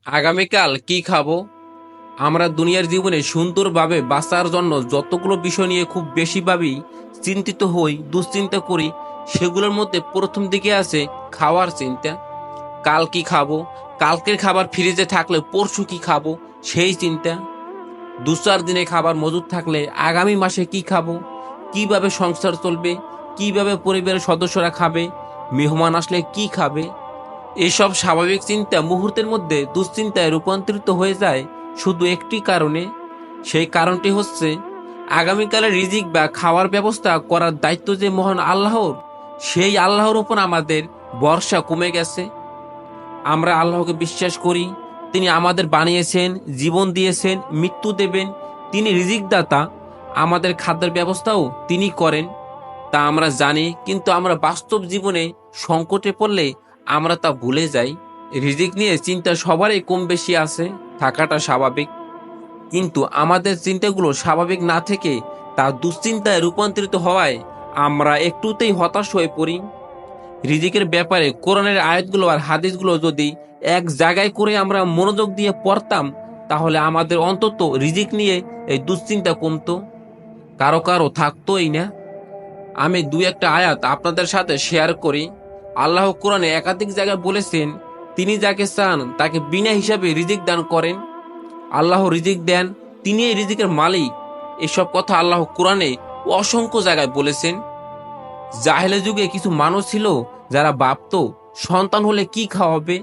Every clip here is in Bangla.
আগামীকাল কি খাবো? আমরা দুনিয়ার জীবনে সুন্দরভাবে বাঁচার জন্য যতগুলো বিষয় নিয়ে খুব বেশি ভাবি, চিন্তিত হই, দুশ্চিন্তা করি, সেগুলোর মধ্যে প্রথম দিকে আছে খাওয়ার চিন্তা। কাল কি খাবো? কালকের খাবার ফ্রিজে থাকলে পরশু কি খাবো সেই চিন্তা। দু চার দিনে খাবার মজুদ থাকলে আগামী মাসে কি খাবো, কিভাবে সংসার চলবে, কিভাবে পরিবারের সদস্যরা খাবে, মেহমান আসলে কি খাবে। এসব স্বাভাবিক চিন্তা মুহূর্তের মধ্যে দুশ্চিন্তায় রূপান্তরিত হয়ে যায় শুধু একটি কারণে। সেই কারণটি হচ্ছে আগামীকালের রিজিক বা খাওয়ার ব্যবস্থা করার দায়িত্ব যে মহান আল্লাহর, সেই আল্লাহর উপর আমাদের ভরসা কমে গেছে। আমরা আল্লাহকে বিশ্বাস করি, তিনি আমাদের বানিয়েছেন, জীবন দিয়েছেন, মৃত্যু দেবেন, তিনি রিজিক দাতা, আমাদের খাদ্যের ব্যবস্থাও তিনি করেন, তা আমরা জানি। কিন্তু আমরা বাস্তব জীবনে সংকটে পড়লে আমরা তা ভুলে যাই। রিজিক নিয়ে চিন্তা সবারই কম বেশি আছে, থাকাটা স্বাভাবিক। কিন্তু আমাদের চিন্তাগুলো স্বাভাবিক না থেকে তা দুশ্চিন্তায় রূপান্তরিত হওয়ায় আমরা একটুতেই হতাশ হয়ে পড়ি। রিজিকের ব্যাপারে কোরআনের আয়াতগুলো আর হাদিসগুলো যদি এক জায়গায় করে আমরা মনোযোগ দিয়ে পড়তাম, তাহলে আমাদের অন্তত রিজিক নিয়ে এই দুশ্চিন্তা কমতো, কারো কারো থাকতোই না। আমি দুই একটা আয়াত আপনাদের সাথে শেয়ার করি। আল্লাহ কোরআনে একাধিক জায়গায় বলেছেন, তিনি যাকে চান তাকে বিনা হিসাবে রিজিক দান করেন। আল্লাহ রিজিক দেন, তিনি এই রিজিকের মালিক। এসব কথা আল্লাহ কোরআনে অসংখ্য জায়গায় বলেছেন। জাহেলের যুগে কিছু মানুষ ছিল যারা ভাবতো সন্তান হলে কি খাওয়াবে,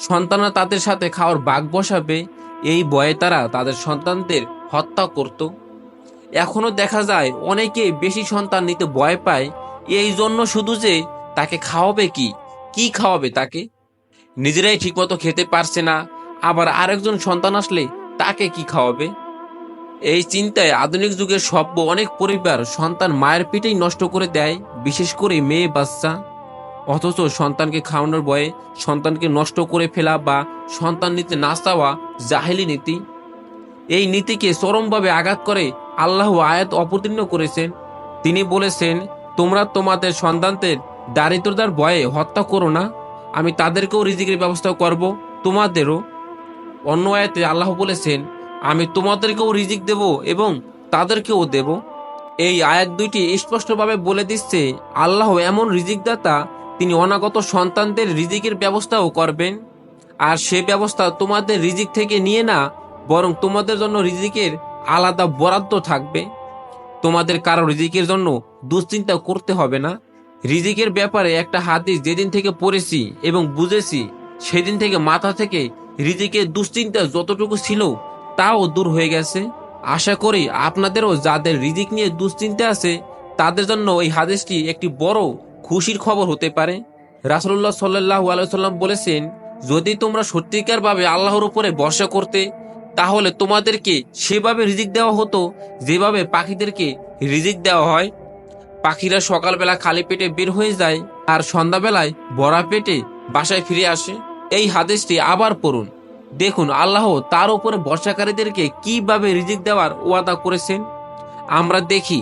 সন্তানরা তাদের সাথে খাওয়ার ভাগ বসাবে, এই ভয়ে তারা তাদের সন্তানদের হত্যা করত। এখনো দেখা যায় অনেকে বেশি সন্তান নিতে ভয় পায়, এই জন্য শুধু যে তাকে খাওয়াবে কি, কি খাওয়াবে তাকে, নিজেরাই ঠিকমতো খেতে পারছে না, আবার আরেকজন সন্তান আসলে তাকে কি খাওয়াবে। এই চিন্তায় আধুনিক যুগের সভ্য অনেক পরিবার সন্তান মায়ের পেটেই নষ্ট করে দেয়, বিশেষ করে মেয়ে বাচ্চা। অথচ সন্তানকে খাওয়ানোর ভয়ে সন্তানকে নষ্ট করে ফেলা বা সন্তান নিতে না চাওয়া জাহেলি নীতি। এই নীতিকে চরমভাবে আঘাত করে আল্লাহ আয়াত অবতীর্ণ করেছেন। তিনি বলেছেন, তোমরা তোমাদের সন্তানদের দারিদ্রতার ভয়ে হত্যা করো না, আমি তাদেরকেও রিজিকের ব্যবস্থা করব, তোমাদেরও। অন্য আয়াতে আল্লাহ বলেছেন, আমি তোমাদেরকেও রিজিক দেব এবং তাদেরকেও দেব। এই আয়াত দুইটি স্পষ্টভাবে বলে দিচ্ছে আল্লাহ এমন রিজিক দাতা, তিনি অনাগত সন্তানদের রিজিকের ব্যবস্থাও করবেন। আর সে ব্যবস্থা তোমাদের রিজিক থেকে নিয়ে না, বরং তোমাদের জন্য রিজিকের আলাদা বরাদ্দ থাকবে। তোমাদের কারো রিজিকের জন্য দুশ্চিন্তা করতে হবে না। রিজিকের ব্যাপারে একটা হাদিস যেদিন থেকে পড়েছি এবং বুঝেছি, সেদিন থেকে মাথা থেকে রিজিকের দুশ্চিন্তা যতটুকু ছিল তাও দূর হয়ে গেছে। আশা করি আপনাদেরও যাদের রিজিক নিয়ে দুশ্চিন্তা আছে তাদের জন্য এই হাদিসটি একটি বড় খুশির খবর হতে পারে। রাসূলুল্লাহ সাল্লাল্লাহু আলাইহি ওয়াসাল্লাম বলেছেন, যদি তোমরা সত্যিকার ভাবে আল্লাহর উপরে ভরসা করতে, তাহলে তোমাদেরকে সেভাবে রিজিক দেওয়া হতো যেভাবে পাখিদেরকে রিজিক দেওয়া হয়। পাখিরা সকালবেলা খালি পেটে বের হয়ে যায় আর সন্ধ্যাবেলায় ভরা পেটে বাসায় ফিরে আসে। এই হাদিসটি আবার পড়ুন, দেখুন আল্লাহ তার উপরে ভরসাকারীদেরকে কিভাবে রিজিক দেওয়ার ওয়াদা করেছেন। আমরা দেখি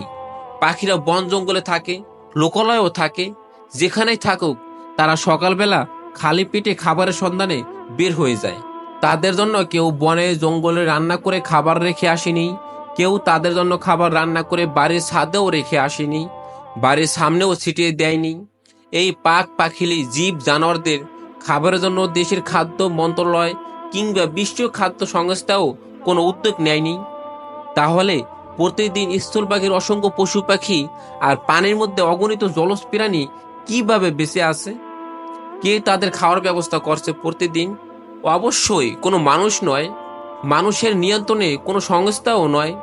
পাখিরা বন জঙ্গলে থাকে, লোকালয়েও থাকে, যেখানেই থাকুক তারা সকালবেলা খালি পেটে খাবারের সন্ধানে বের হয়ে যায়। তাদের জন্য কেউ বনে জঙ্গলে রান্না করে খাবার রেখে আসেনি, কেউ তাদের জন্য খাবার রান্না করে বাড়ির ছাদেও রেখে আসেনি, বাড়ির সামনেও ছিটিয়ে দেয়নি। এই পাক পাখিলি জীব জানোয়ারদের খাবারের জন্য দেশের খাদ্য মন্ত্রণালয় কিংবা বিশ্ব খাদ্য সংস্থাও কোনো উদ্যোগ নেয়নি। তাহলে প্রতিদিন স্থলভাগের অসংখ্য পশু পাখি আর পানির মধ্যে অগণিত জলজ প্রাণী কিভাবে বেঁচে আছে? কে তাদের খাওয়ার ব্যবস্থা করছে প্রতিদিন? অবশ্যই কোনো মানুষ নয়, মানুষের নিয়ন্ত্রণে কোনো সংস্থাও নয়।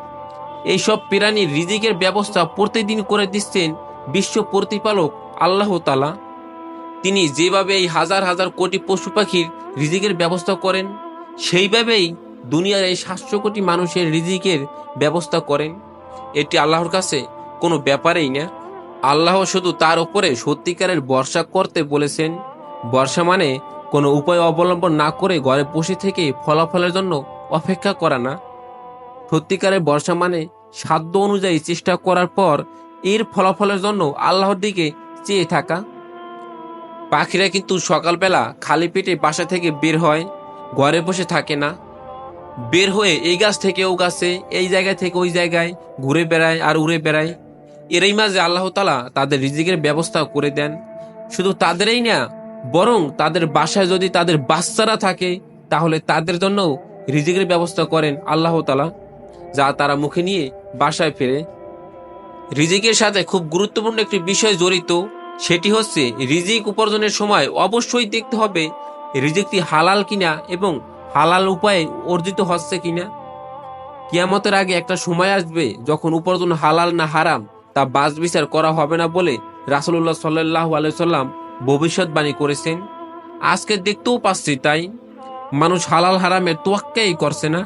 এইসব প্রাণীর রিজিকের ব্যবস্থা প্রতিদিন করে দিচ্ছেন বিশ্ব প্রতিপালক আল্লাহ তাআলা। তিনি যেভাবে এই হাজার হাজার কোটি পশু পাখির রিজিকের ব্যবস্থা করেন, সেইভাবেই দুনিয়ার এই 700 কোটি মানুষের রিজিকের ব্যবস্থা করেন। এটি আল্লাহর কাছে কোনো ব্যাপারেই না। আল্লাহ শুধু তার উপরে সত্যিকারের ভরসা করতে বলেছেন। ভরসা মানে কোনো উপায় অবলম্বন না করে ঘরে বসে থেকে ফলাফলের জন্য অপেক্ষা করা না। সত্যিকারের ভরসা মানে সাধ্য অনুযায়ী চেষ্টা করার পর এর ফলাফলের জন্য আল্লাহর দিকে চেয়ে থাকা। পাখিরা কিন্তু সকালবেলা খালি পেটে বাসা থেকে বের হয়, ঘরে বসে থাকে না, বের হয়ে এই গাছ থেকে ও গাছে, এই জায়গা থেকে ওই জায়গায় ঘুরে বেড়ায় আর উড়ে বেড়ায়। এরই মাঝে আল্লাহ তাআলা তাদের রিজিকের ব্যবস্থা করে দেন। শুধু তাদেরই না, বরং তাদের বাসায় যদি তাদের বাচ্চারা থাকে তাহলে তাদের জন্য রিজিকের ব্যবস্থা করেন আল্লাহ তাআলা, যা তারা মুখে নিয়ে বাসায় ফেরে। রিজিকের সাথে খুব গুরুত্বপূর্ণ একটি বিষয় জড়িত, সেটি হচ্ছে রিজিক উপার্জনের সময় অবশ্যই দেখতে হবে রিজিকটি হালাল কিনা এবং হালাল উপায়ে অর্জিত হচ্ছে কিনা। কিয়ামতের আগে একটা সময় আসবে যখন উপার্জন হালাল না হারাম তা বাছ বিচার করা হবে না বলে রাসূলুল্লাহ সাল্লাল্লাহু আলাইহি সাল্লাম ভবিষ্যৎবাণী করেছেন। আজকে দেখতেও পাচ্ছি তাই, মানুষ হালাল হারামের তোয়াক্কাই করছে না।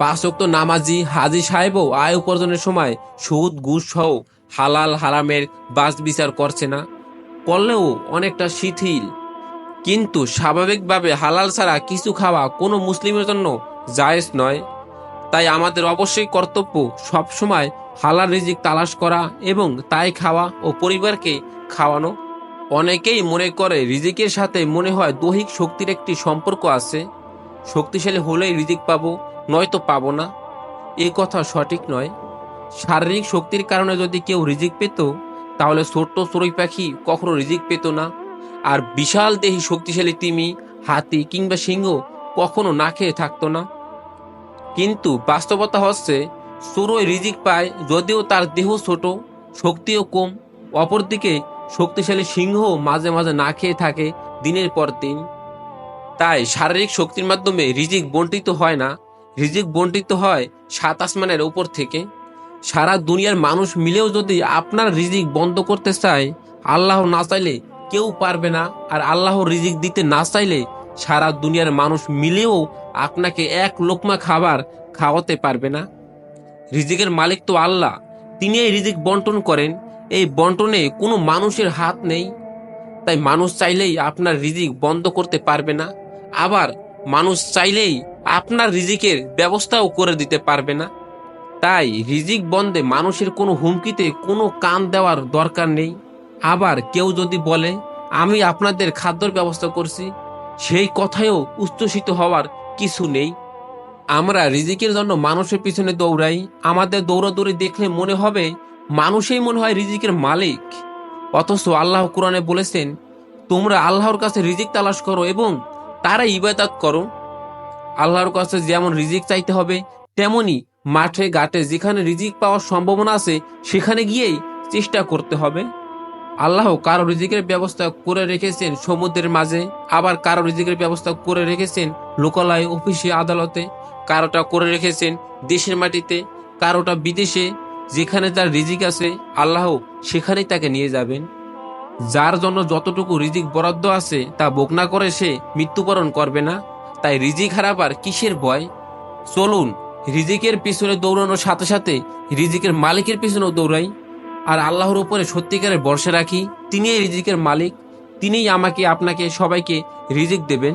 5 ওয়াক্ত নামাজি হাজী সাহেবও আয় উপার্জনের সময় সুদ ঘুষ সহ হালাল হারামের বাছ বিচার করছে না, করলেও অনেকটা শিথিল। কিন্তু স্বাভাবিকভাবে হালাল ছাড়া কিছু খাওয়া কোনো মুসলিমের জন্য জায়েজ নয়। তাই আমাদের অবশ্যই কর্তব্য সবসময় হালাল রিজিক তালাশ করা এবং তাই খাওয়া ও পরিবারকে খাওয়ানো। অনেকেই মনে করে রিজিকের সাথে মনে হয় দৈহিক শক্তির একটি সম্পর্ক আছে, শক্তিশালী হলেই রিজিক পাবো, নয়তো পাবো না। এই কথা সঠিক নয়। শারীরিক শক্তির কারণে যদি কেউ রিজিক পেত তাহলে ছোট্ট চড়ুই পাখি কখনো রিজিক পেত না, আর বিশাল দেহী শক্তিশালী তিমি, হাতি কিংবা সিংহ কখনো না খেয়ে থাকতো না। কিন্তু বাস্তবতা হচ্ছে চড়ুই রিজিক পায় যদিও তার দেহ ছোট, শক্তিও কম। অপরদিকে শক্তিশালী সিংহ মাঝে মাঝে না খেয়ে থাকে দিনের পর দিন। তাই শারীরিক শক্তির মাধ্যমে রিজিক বন্টিত হয় না, রিজিক বন্টিত হয় 7 আসমানের উপর থেকে। সারা দুনিয়ার মানুষ মিলেও যদি আপনার রিজিক বন্ধ করতে চায়, আল্লাহ না চাইলে কেউ পারবে না। আর আল্লাহ রিজিক দিতে না চাইলে সারা দুনিয়ার মানুষ মিলেও আপনাকে এক লোকমা খাবার খাওয়াতে পারবে না। রিজিকের মালিক তো আল্লাহ, তিনি এই রিজিক বন্টন করেন। এই বন্টনে কোনো মানুষের হাত নেই। তাই মানুষ চাইলেই আপনার রিজিক বন্ধ করতে পারবে না, আবার মানুষ চাইলেই আপনার রিজিকের ব্যবস্থাও করে দিতে পারবে না। তাই রিজিক বন্ধে মানুষের কোনো হুমকিতে কোনো কান দেওয়ার দরকার নেই। আবার কেউ যদি বলে আমি আপনাদের খাদ্যর ব্যবস্থা করছি, সেই কথায়ও উচ্ছ্বসিত হওয়ার কিছু নেই। আমরা রিজিকের জন্য মানুষের পিছনে দৌড়াই, আমাদের দৌড়াদৌড়ি দেখলে মনে হবে মানুষই মনে হয় রিজিকের মালিক। অথচ আল্লাহ কোরআনে বলেছেন, তোমরা আল্লাহর কাছে রিজিক তালাশ করো এবং তারা ইবাদত করো। আল্লাহর কাছে যেমন রিজিক চাইতে হবে, তেমনি মাঠে ঘাটে যেখানে রিজিক পাওয়ার সম্ভাবনা আছে সেখানে গিয়েই চেষ্টা করতে হবে। আল্লাহ কারো রিজিকের ব্যবস্থা করে রেখেছেন সমুদ্রের মাঝে, আবার কারো রিজিকের ব্যবস্থা করে রেখেছেন লোকালয়ে, অফিসে, আদালতে, কারোটা করে রেখেছেন দেশের মাটিতে, কারোটা বিদেশে। যেখানে তার রিজিক আছে আল্লাহ সেখানেই তাকে নিয়ে যাবেন। যার জন্য যতটুকু রিজিক বরাদ্দ আছে তা ভোগ না করে সে মৃত্যুবরণ করবে না। তাই রিজিক হারাবার কিসের ভয়? চলুন রিজিকের পিছনে দৌড়ানোর সাথে সাথে রিজিকের মালিকের পিছনেও দৌড়াই, আর আল্লাহর উপরে সত্যিকারের ভরসা রাখি। তিনিই রিজিকের মালিক, তিনিই আমাকে আপনাকে সবাইকে রিজিক দেবেন।